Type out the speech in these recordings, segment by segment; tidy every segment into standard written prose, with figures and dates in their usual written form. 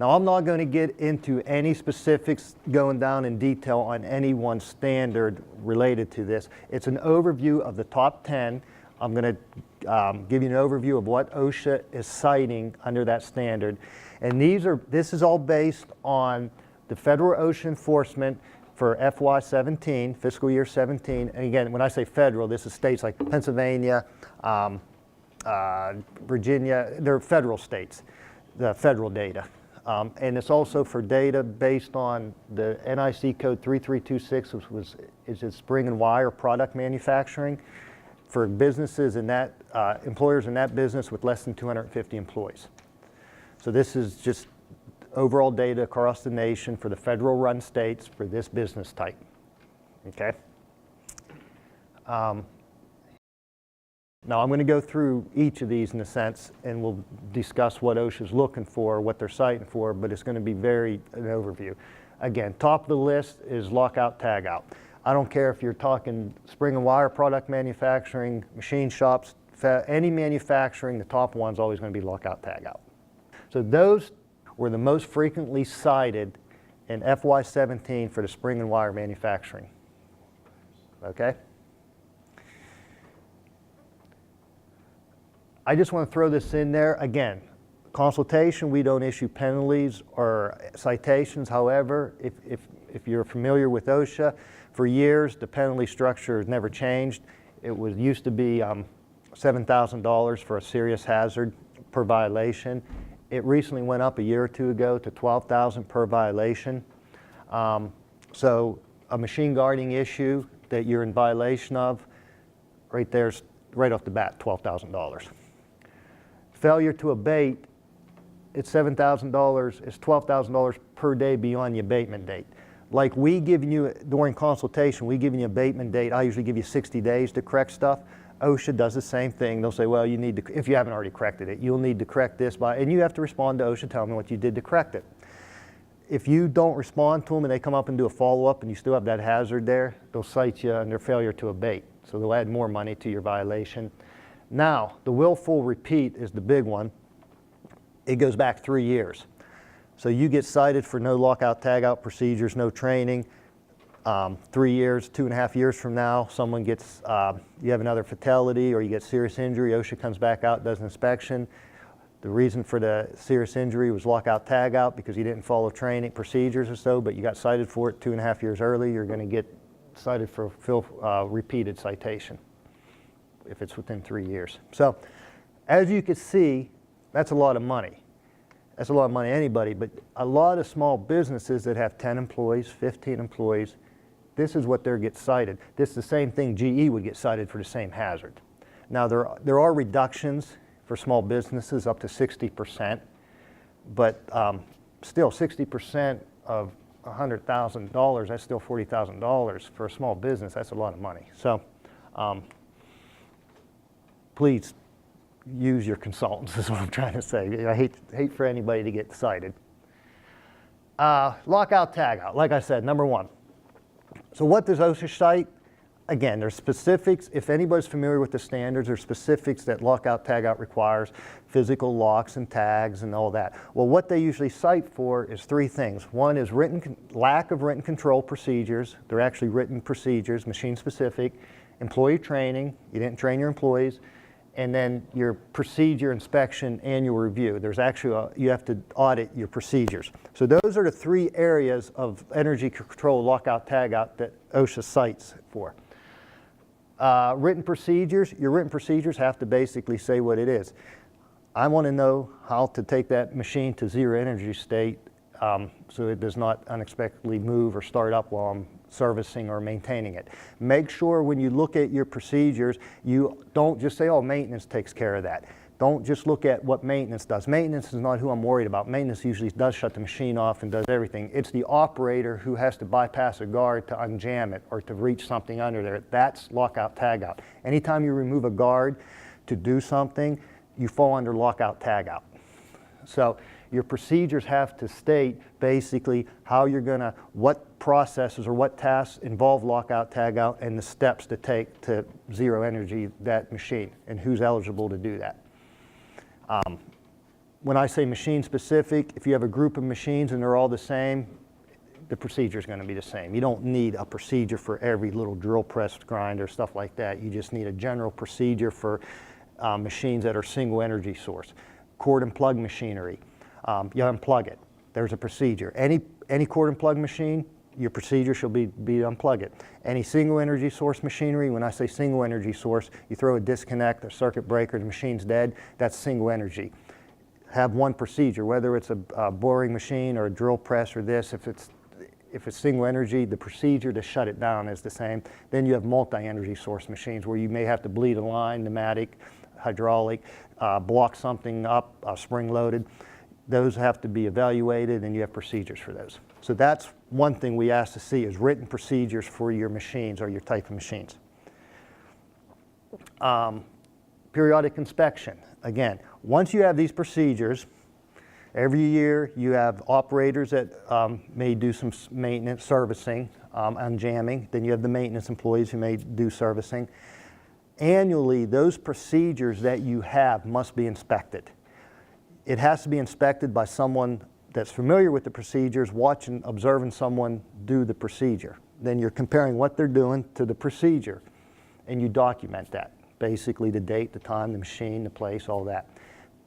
Now, I'm not going to get into any specifics going down in detail on any one standard related to this. It's an overview of the top 10. I'm going to give you an overview of what OSHA is citing under that standard. And this is all based on the federal OSHA enforcement for FY17, fiscal year 17. And again, when I say federal, this is states like Pennsylvania, Virginia, they're federal states, the federal data. And it's also for data based on the NIC code 3326, which is a spring and wire product manufacturing for businesses in that, employers in that business with less than 250 employees. So this is just overall data across the nation for the federal run states for this business type, okay? Now I'm going to go through each of these in a sense, and we'll discuss what OSHA's looking for, what they're citing for, but it's going to be an overview. Again, top of the list is lockout tagout. I don't care if you're talking spring and wire product manufacturing, machine shops, any manufacturing, the top one's always going to be lockout tagout. So those were the most frequently cited in FY17 for the spring and wire manufacturing, okay? I just want to throw this in there. Again, consultation, we don't issue penalties or citations. However, if you're familiar with OSHA, for years, the penalty structure has never changed. It used to be $7,000 for a serious hazard per violation. It recently went up a year or two ago to $12,000 per violation. So a machine guarding issue that you're in violation of, right there's right off the bat, $12,000. Failure to abate, it's $7,000, it's $12,000 per day beyond the abatement date. Like we give you, during consultation, we give you an abatement date. I usually give you 60 days to correct stuff. OSHA does the same thing. They'll say, well, you need to, if you haven't already corrected it, you'll need to correct this by, and you have to respond to OSHA, tell them what you did to correct it. If you don't respond to them and they come up and do a follow-up and you still have that hazard there, they'll cite you under failure to abate. So they'll add more money to your violation. Now, the willful repeat is the big one. It goes back 3 years. So you get cited for no lockout tagout procedures, no training. 3 years, 2.5 years from now, someone gets, you have another fatality or you get serious injury, OSHA comes back out, does an inspection. The reason for the serious injury was lockout tagout because you didn't follow training procedures or so, but you got cited for it 2.5 years early, you're going to get cited for repeated citation if it's within 3 years. So as you can see, that's a lot of money. That's a lot of money to anybody, but a lot of small businesses that have 10 employees, 15 employees, this is what they get cited. This is the same thing GE would get cited for the same hazard. Now there are reductions for small businesses up to 60%, but still 60% of $100,000, that's still $40,000 for a small business. That's a lot of money. So please use your consultants is what I'm trying to say. I hate for anybody to get cited. Lockout tagout, like I said, number one. So what does OSHA cite? Again, there's specifics. If anybody's familiar with the standards, there's specifics that lockout tagout requires, physical locks and tags and all that. Well, what they usually cite for is 3 things. One is lack of written control procedures. They're actually written procedures, machine specific. Employee training, you didn't train your employees. And then your procedure inspection annual review. There's actually, you have to audit your procedures. So those are the 3 areas of energy control lockout tagout that OSHA cites for. Written procedures, your written procedures have to basically say what it is. I want to know how to take that machine to zero energy state so it does not unexpectedly move or start up while I'm servicing or maintaining it. Make sure when you look at your procedures, you don't just say, oh, maintenance takes care of that. Don't just look at what maintenance does. Maintenance is not who I'm worried about. Maintenance usually does shut the machine off and does everything. It's the operator who has to bypass a guard to unjam it or to reach something under there. That's lockout tagout. Anytime you remove a guard to do something, you fall under lockout tagout. So your procedures have to state basically how you're going to, what processes or what tasks involve lockout tagout and the steps to take to zero energy that machine and who's eligible to do that. when I say machine specific, if you have a group of machines and they're all the same, the procedure is going to be the same. You don't need a procedure for every little drill press grinder, stuff like that. You just need a general procedure for machines that are single energy source. Cord and plug machinery, you unplug it. There's a procedure. Any cord and plug machine, your procedure shall be unplug it. Any single energy source machinery, when I say single energy source, you throw a disconnect, a circuit breaker, the machine's dead, that's single energy. Have one procedure, whether it's a boring machine or a drill press or this, if it's single energy, the procedure to shut it down is the same. Then you have multi-energy source machines where you may have to bleed a line, pneumatic, hydraulic, block something up, spring-loaded. Those have to be evaluated and you have procedures for those. So that's one thing we ask to see is written procedures for your machines or your type of machines. Periodic inspection. Again, once you have these procedures, every year you have operators that may do some maintenance servicing on jamming. Then you have the maintenance employees who may do servicing. Annually, those procedures that you have must be inspected. It has to be inspected by someone that's familiar with the procedures, observing someone do the procedure. Then you're comparing what they're doing to the procedure, and you document that. Basically the date, the time, the machine, the place, all that.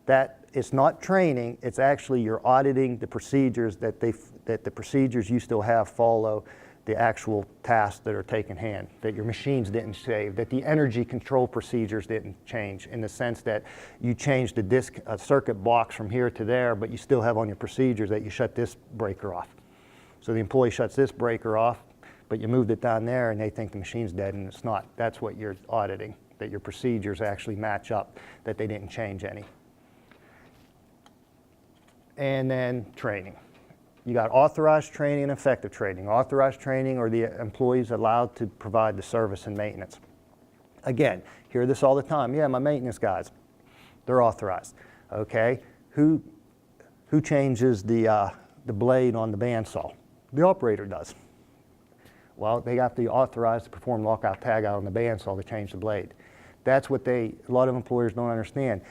That it's not training, it's actually you're auditing the procedures that the procedures you still have follow the actual tasks that are taken hand, that your machines didn't save, that the energy control procedures didn't change in the sense that you changed the circuit box from here to there, but you still have on your procedures that you shut this breaker off. So the employee shuts this breaker off, but you moved it down there and they think the machine's dead and it's not. That's what you're auditing, that your procedures actually match up, that they didn't change any. And then training. You got authorized training and effective training. Authorized training are the employees allowed to provide the service and maintenance. Again, hear this all the time. Yeah, my maintenance guys, they're authorized. Okay, who changes the blade on the bandsaw? The operator does. Well, they got the authorized to perform lockout tagout on the bandsaw to change the blade. That's what a lot of employers don't understand.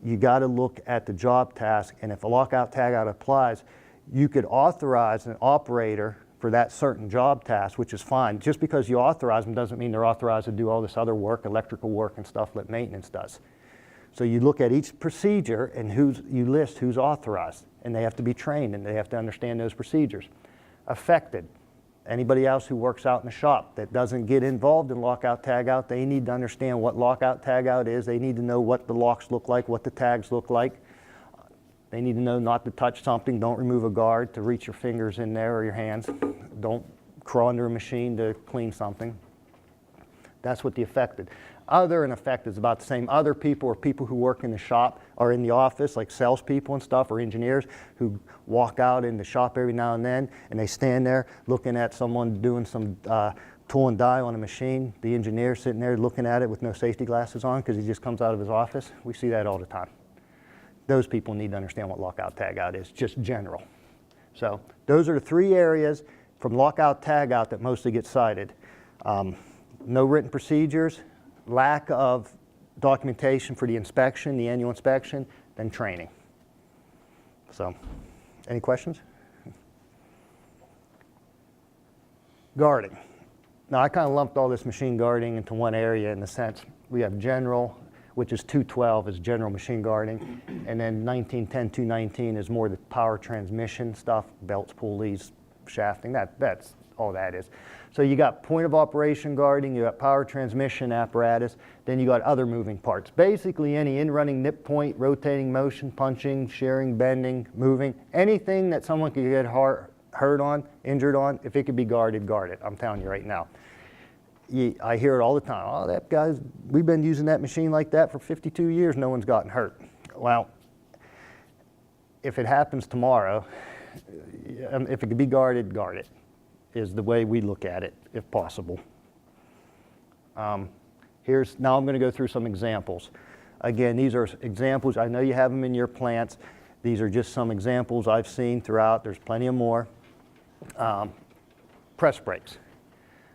You got to look at the job task, and if a lockout tagout applies, you could authorize an operator for that certain job task, which is fine. Just because you authorize them doesn't mean they're authorized to do all this other work, electrical work and stuff that maintenance does. So you look at each procedure and you list who's authorized, and they have to be trained and they have to understand those procedures. Affected. Anybody else who works out in the shop that doesn't get involved in lockout tagout, they need to understand what lockout tagout is. They need to know what the locks look like, what the tags look like. They need to know not to touch something. Don't remove a guard to reach your fingers in there or your hands. Don't crawl under a machine to clean something. That's what the affected. Other and affected is about the same. Other people are people who work in the shop or in the office, like salespeople and stuff, or engineers who walk out in the shop every now and then, and they stand there looking at someone doing some tool and die on a machine. The engineer sitting there looking at it with no safety glasses on because he just comes out of his office. We see that all the time. Those people need to understand what lockout tagout is, just general. So those are the three areas from lockout tagout that mostly get cited. No written procedures, lack of documentation for the inspection, the annual inspection, then training. So, any questions? Guarding. Now I kind of lumped all this machine guarding into one area in the sense we have general, which is 212 is general machine guarding, and then 1910, 219 is more the power transmission stuff, belts, pulleys, shafting, that's all that is. So you got point of operation guarding, you got power transmission apparatus, then you got other moving parts. Basically any in-running nip point, rotating motion, punching, shearing, bending, moving, anything that someone could get hurt on, injured on, if it could be guarded, guard it. I'm telling you right now. I hear it all the time. Oh, that guy's, we've been using that machine like that for 52 years, no one's gotten hurt. Well, if it happens tomorrow, if it could be guarded, guard it, is the way we look at it, if possible. Now I'm going to go through some examples. Again, these are examples. I know you have them in your plants. These are just some examples I've seen throughout. There's plenty of more. Press brakes.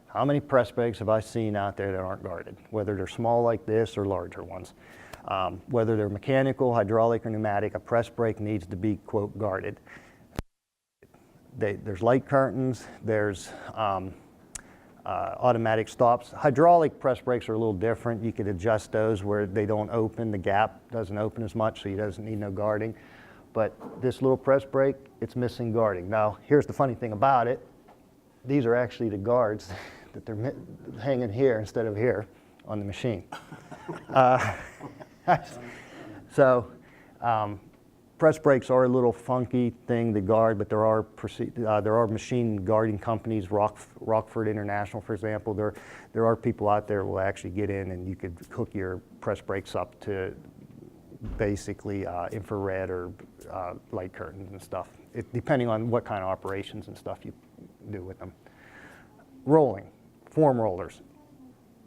How many press brakes have I seen out there that aren't guarded, whether they're small like this or larger ones? Whether they're mechanical, hydraulic, or pneumatic, a press brake needs to be, quote, guarded. There's light curtains, there's automatic stops. Hydraulic press brakes are a little different. You could adjust those where they don't open, the gap doesn't open as much, so you doesn't need no guarding. But this little press brake, it's missing guarding. Now, here's the funny thing about it. These are actually the guards that they're hanging here instead of here on the machine. Press brakes are a little funky thing to guard, but there are machine guarding companies, Rockford International, for example. There are people out there who will actually get in and you could hook your press brakes up to basically infrared or light curtains and stuff, depending on what kind of operations and stuff you do with them. Rolling, form rollers.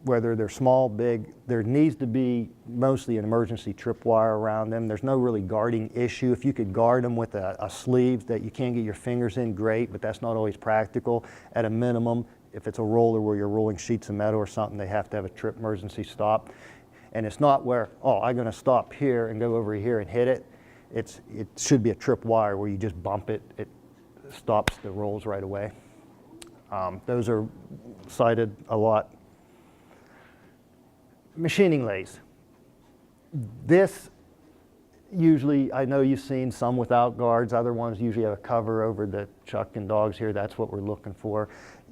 Whether they're small, big, there needs to be mostly an emergency tripwire around them. There's no really guarding issue. If you could guard them with a sleeve that you can't get your fingers in, great, but that's not always practical. At a minimum, if it's a roller where you're rolling sheets of metal or something, they have to have a trip emergency stop. And it's not where, oh, I'm gonna stop here and go over here and hit it. It should be a tripwire where you just bump it, it stops the rolls right away. Those are cited a lot. Machining lathes. This usually, I know you've seen some without guards, other ones usually have a cover over the chuck and dogs here. That's what we're looking for.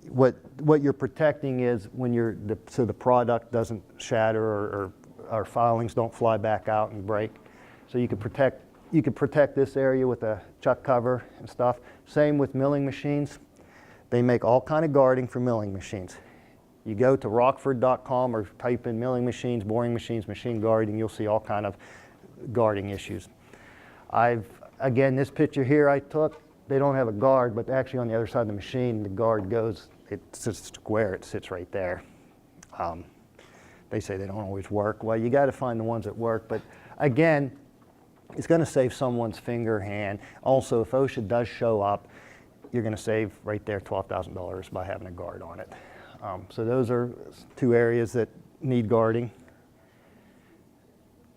What you're protecting is when so the product doesn't shatter or filings don't fly back out and break. So you could protect this area with a chuck cover and stuff. Same with milling machines. They make all kind of guarding for milling machines. You go to rockford.com or type in milling machines, boring machines, machine guarding, you'll see all kind of guarding issues. Again, this picture here I took, they don't have a guard, but actually on the other side of the machine, the guard goes, it's a square, it sits right there. They say they don't always work. Well, you got to find the ones that work, but again, it's going to save someone's finger, hand. Also, if OSHA does show up, you're going to save right there $12,000 by having a guard on it. So those are two areas that need guarding.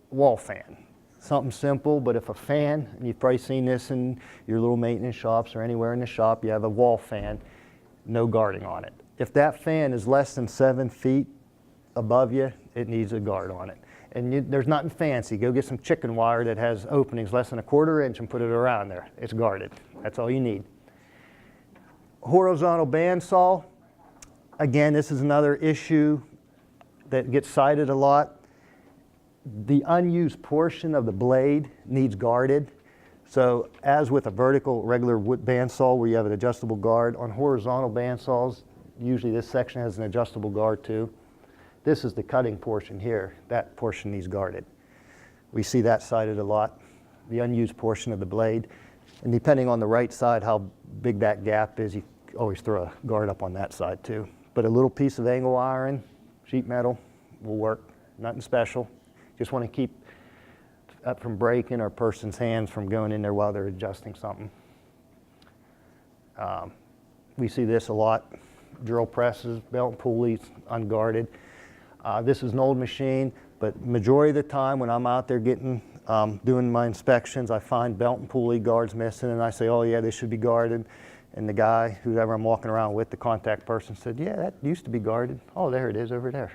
Wall fan. Something simple, but if a fan, and you've probably seen this in your little maintenance shops or anywhere in the shop, you have a wall fan, no guarding on it. If that fan is less than 7 feet above you, it needs a guard on it. And there's nothing fancy. Go get some chicken wire that has openings less than 1/4 inch and put it around there. It's guarded. That's all you need. Horizontal bandsaw. Again, this is another issue that gets cited a lot. The unused portion of the blade needs guarded. So as with a vertical regular wood bandsaw where you have an adjustable guard, on horizontal bandsaws, usually this section has an adjustable guard too. This is the cutting portion here. That portion needs guarded. We see that cited a lot, the unused portion of the blade. And depending on the right side, how big that gap is, you always throw a guard up on that side too. But a little piece of angle iron, sheet metal, will work. Nothing special. Just want to keep up from breaking or a person's hands from going in there while they're adjusting something. We see this a lot. Drill presses, belt and pulleys, unguarded. This is an old machine, but majority of the time when I'm out there doing my inspections, I find belt and pulley guards missing, and I say, oh yeah, they should be guarded. And the guy, whoever I'm walking around with, the contact person, said, yeah, that used to be guarded. Oh, there it is over there.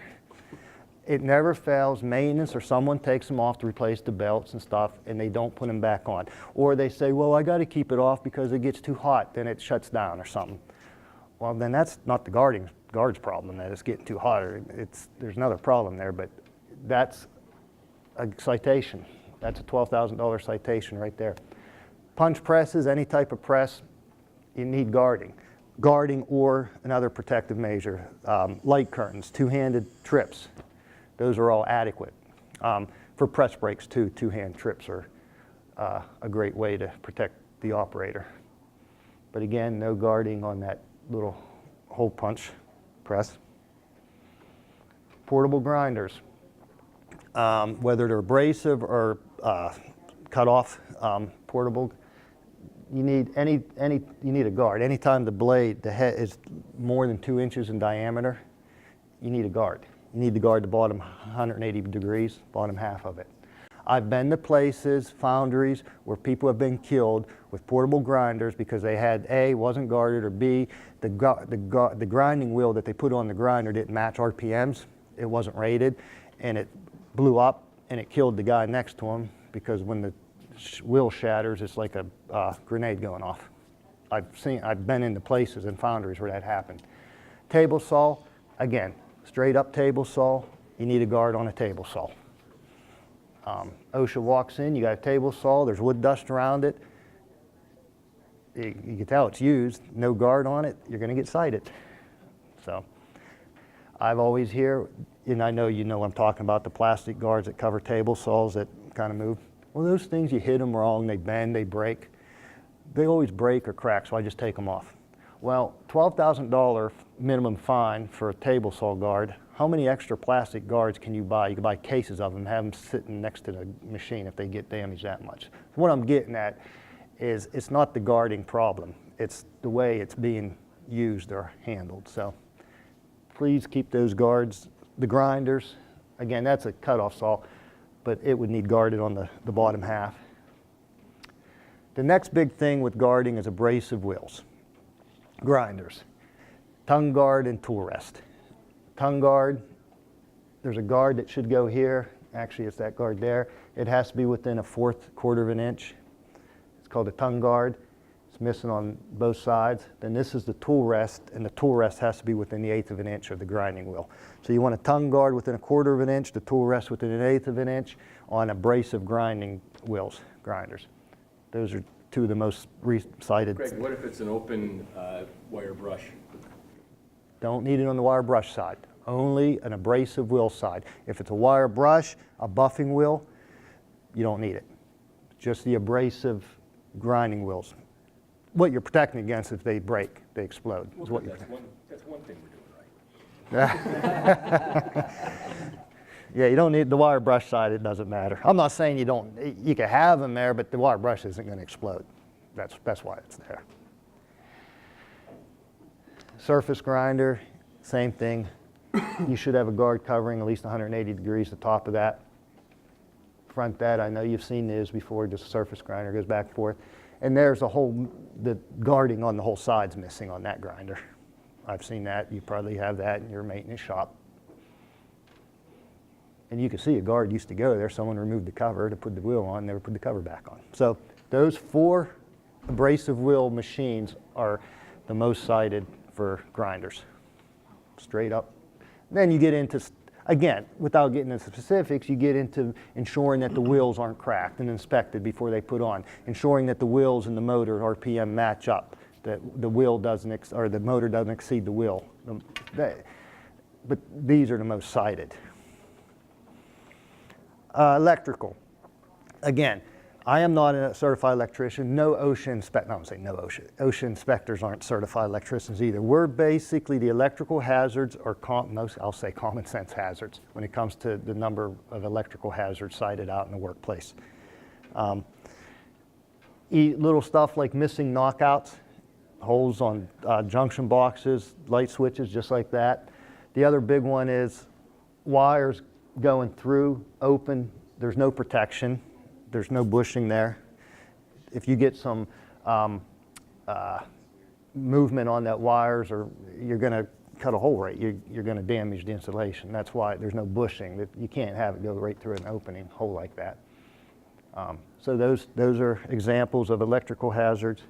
It never fails. Maintenance or someone takes them off to replace the belts and stuff, and they don't put them back on. Or they say, well, I got to keep it off because it gets too hot, then it shuts down or something. Well, then that's not the guard's problem, that it's getting too hot. There's another problem there, but that's a citation. That's a $12,000 citation right there. Punch presses, any type of press, you need guarding. Guarding or another protective measure. Light curtains, two-handed trips. Those are all adequate. For press brakes too, two-hand trips are a great way to protect the operator. But again, no guarding on that little hole punch press. Portable grinders. Whether they're abrasive or cut off portable, you need a guard. Anytime the head is more than 2 inches in diameter, you need a guard. You need to guard the bottom 180 degrees, bottom half of it. I've been to places, foundries, where people have been killed with portable grinders because they had A, wasn't guarded, or B, the grinding wheel that they put on the grinder didn't match RPMs. It wasn't rated, and it blew up, and it killed the guy next to him because when the wheel shatters, it's like a grenade going off. I've been into places and foundries where that happened. Table saw, again, straight up table saw, you need a guard on a table saw. OSHA walks in, you got a table saw, there's wood dust around it. You can tell it's used, no guard on it, you're gonna get cited. So, I've always hear, and I know you know what I'm talking about, the plastic guards that cover table saws that kind of move. Well, those things, you hit them wrong, they bend, they break. They always break or crack, so I just take them off. Well, $12,000 minimum fine for a table saw guard. How many extra plastic guards can you buy? You can buy cases of them, have them sitting next to the machine if they get damaged that much. What I'm getting at is it's not the guarding problem. It's the way it's being used or handled. So please keep those guards. The grinders, again, that's a cutoff saw, but it would need guarded on the bottom half. The next big thing with guarding is abrasive wheels. Grinders, tongue guard and tool rest. Tongue guard, there's a guard that should go here. Actually, it's that guard there. It has to be within a 1/4 of an inch. It's called a tongue guard. It's missing on both sides. Then this is the tool rest, and the tool rest has to be within the 1/8 of an inch of the grinding wheel. So you want a tongue guard within a 1/4 of an inch, the tool rest within an 1/8 of an inch on abrasive grinding wheels, grinders. Those are two of the most cited. Greg, what if it's an open wire brush? Don't need it on the wire brush side, only an abrasive wheel side. If it's a wire brush, a buffing wheel, you don't need it. Just the abrasive grinding wheels. What you're protecting against if they break, they explode. Well, is what that's one thing we're doing right. Yeah, you don't need the wire brush side, it doesn't matter. I'm not saying you don't, you can have them there, but the wire brush isn't going to explode. That's why it's there. Surface grinder, same thing. You should have a guard covering at least 180 degrees the top of that. Front that, I know you've seen these before, just a surface grinder goes back and forth. And there's the guarding on the whole side's missing on that grinder. I've seen that, you probably have that in your maintenance shop. And you can see a guard used to go there, someone removed the cover to put the wheel on, never put the cover back on. So those 4 abrasive wheel machines are the most cited for grinders, straight up. Then you get into, again, without getting into specifics, you get into ensuring that the wheels aren't cracked and inspected before they put on, ensuring that the wheels and the motor RPM match up, that the wheel doesn't, or the motor doesn't exceed the wheel. But these are the most cited. Electrical. Again, I am not a certified electrician. No OSHA inspector, no, I'm saying no OSHA. OSHA inspectors aren't certified electricians either. We're basically the electrical hazards, or I'll say common sense hazards, when it comes to the number of electrical hazards cited out in the workplace. Little stuff like missing knockouts, holes on junction boxes, light switches, just like that. The other big one is wires going through, open, there's no protection, there's no bushing there. If you get some movement on that wires, or you're going to cut a hole right, you're going to damage the insulation. That's why there's no bushing. You can't have it go right through an opening hole like that. So those are examples of electrical hazards.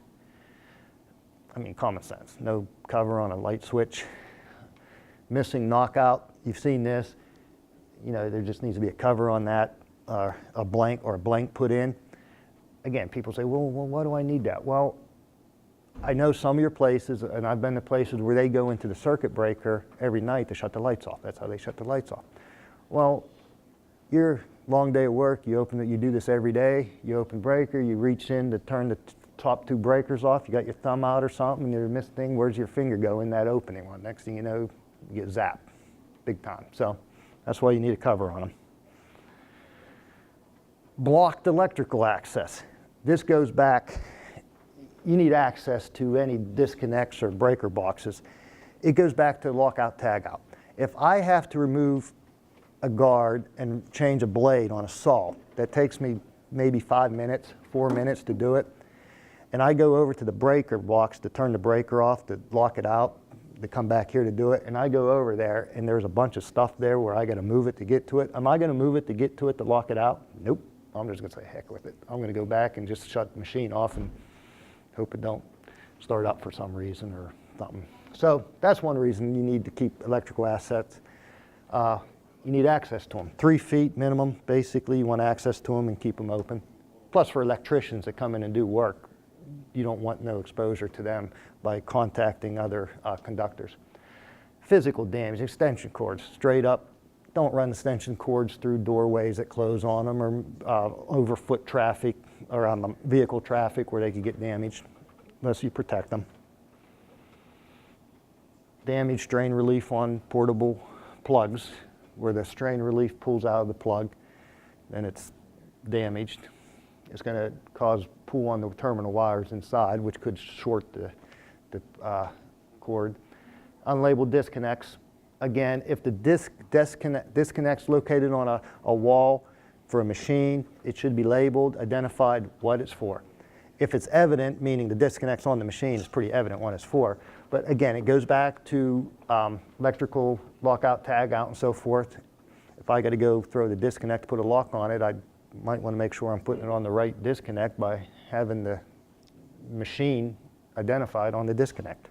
I mean, common sense. No cover on a light switch. Missing knockout, you've seen this. You know, there just needs to be a cover on that, a blank put in. Again, people say, well, why do I need that? Well, I know some of your places, and I've been to places where they go into the circuit breaker every night to shut the lights off. That's how they shut the lights off. Well, your long day at work, you open it, you do this every day, you open breaker, you reach in to turn the top 2 breakers off, you got your thumb out or something, and you're missing thing, where's your finger go in that opening? Well, next thing you know, you get zapped, big time. So that's why you need a cover on them. Blocked electrical access. This goes back, you need access to any disconnects or breaker boxes. It goes back to lockout tagout. If I have to remove a guard and change a blade on a saw. That takes me maybe 5 minutes, 4 minutes to do it. And I go over to the breaker box to turn the breaker off, to lock it out, to come back here to do it. And I go over there and there's a bunch of stuff there where I got to move it to get to it. Am I going to move it to get to it to lock it out? Nope. I'm just going to say heck with it. I'm going to go back and just shut the machine off and hope it don't start up for some reason or something. So that's one reason you need to keep electrical assets. You need access to them. 3 feet minimum, basically. You want access to them and keep them open. Plus for electricians that come in and do work, you don't want no exposure to them by contacting other conductors. Physical damage, extension cords, straight up. Don't run extension cords through doorways that close on them or over foot traffic or vehicle traffic where they could get damaged unless you protect them. Damage strain relief on portable plugs where the strain relief pulls out of the plug and it's damaged. It's going to cause pull on the terminal wires inside, which could short the cord. Unlabeled disconnects. Again, if the disconnect's located on a wall for a machine, it should be labeled, identified what it's for. If it's evident, meaning the disconnect's on the machine, it's pretty evident what it's for. But again, it goes back to electrical lockout, tagout, and so forth. If I got to go throw the disconnect, put a lock on it, I might want to make sure I'm putting it on the right disconnect by having the machine identified on the disconnect.